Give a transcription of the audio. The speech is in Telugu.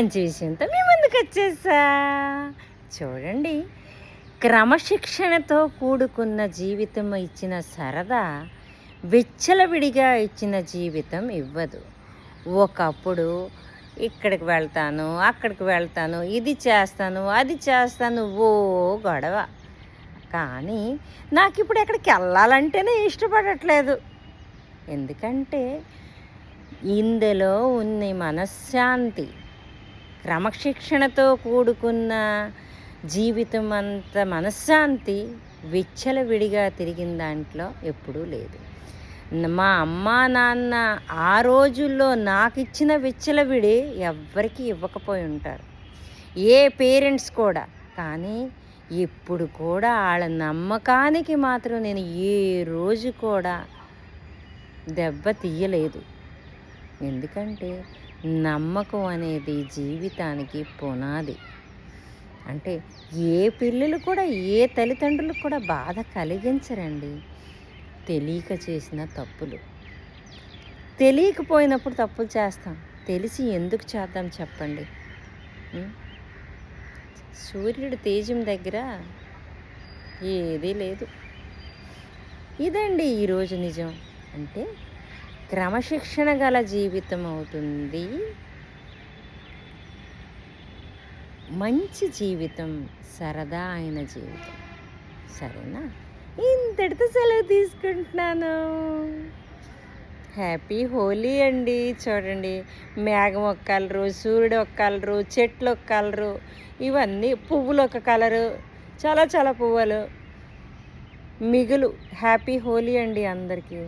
మంచి విషయంతో మీ ముందుకు వచ్చేసా. చూడండి, క్రమశిక్షణతో కూడుకున్న జీవితం ఇచ్చిన సరదా విచ్చలవిడిగా ఇచ్చిన జీవితం ఇవ్వదు. ఒకప్పుడు ఇక్కడికి వెళ్తాను, అక్కడికి వెళ్తాను, ఇది చేస్తాను, అది చేస్తాను, ఓ గొడవ. కానీ నాకు ఇప్పుడు ఎక్కడికి వెళ్ళాలంటేనే ఇష్టపడట్లేదు. ఎందుకంటే ఇందులో ఉన్న మనశ్శాంతి, క్రమశిక్షణతో కూడుకున్న జీవితం అంత మనశ్శాంతి విచ్చలవిడిగా తిరిగిన దాంట్లో ఎప్పుడూ లేదు. మా అమ్మ నాన్న ఆ రోజుల్లో నాకు ఇచ్చిన విచ్చలవిడి ఎవ్వరికీ ఇవ్వకపోయి ఉంటారు, ఏ పేరెంట్స్ కూడా. కానీ ఇప్పుడు కూడా వాళ్ళ నమ్మకానికి మాత్రం నేను ఏ రోజు కూడా దెబ్బ తీయలేదు. ఎందుకంటే నమ్మకం అనేది జీవితానికి పునాది. అంటే ఏ పిల్లలు కూడా, ఏ తల్లిదండ్రులు కూడా బాధ కలిగించరండి. తెలియక చేసిన తప్పులు, తెలియకపోయినప్పుడు తప్పులు చేస్తాం, తెలిసి ఎందుకు చేద్దాం చెప్పండి. సూర్యుడి తేజం దగ్గర ఏదీ లేదు. ఇదండి ఈరోజు నిజం. అంటే క్రమశిక్షణ గల జీవితం అవుతుంది మంచి జీవితం, సరదా అయిన జీవితం. సరేనా? ఇంతటితో సెలవు తీసుకుంటున్నాను. హ్యాపీ హోలీ అండి. చూడండి, మేఘం ఒక కలరు, సూర్యుడు ఒక కలరు, చెట్లు ఒక కలరు, ఇవన్నీ పువ్వులు ఒక కలరు, చాలా చాలా పువ్వులు మిగులు. హ్యాపీ హోలీ అండి అందరికీ.